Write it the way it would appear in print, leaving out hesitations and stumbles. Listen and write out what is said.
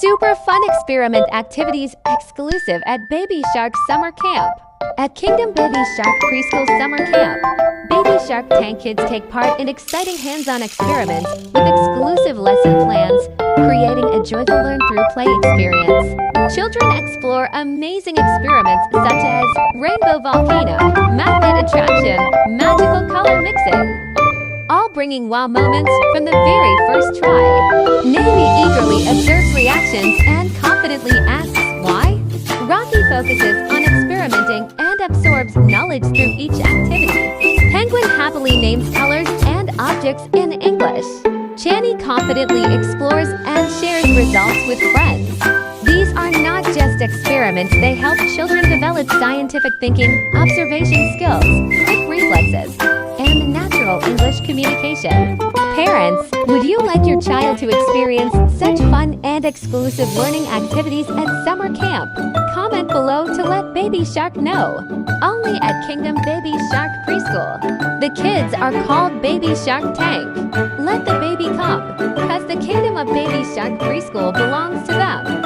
Super fun experiment activities exclusive at Baby Shark Summer Camp. At Kingdom Baby Shark Preschool Summer Camp, Baby Shark Tank kids take part in exciting hands-on experiments with exclusive lesson plans, creating a joyful learn-through-play experience. Children explore amazing experiments such as rainbow volcano, magnet attraction, magical color mixing, all bringing wow moments from the very first try. Navy eagerly observes reactions and confidently asks why. Rocky focuses on experimenting and absorbs knowledge through each activity. Penguin happily names colors and objects in English. Channy confidently explores and shares results with friends. These are not just experiments, they help children develop scientific thinking, observation skills, quick reflexes, and natural English communication. Parents, would you like your child to experience such fun and exclusive learning activities at summer camp? Comment below to let Baby Shark know. Only at Kingdom Baby Shark Preschool. The kids are called Baby Shark Tank. Let the baby come, cause the Kingdom of Baby Shark Preschool belongs to them.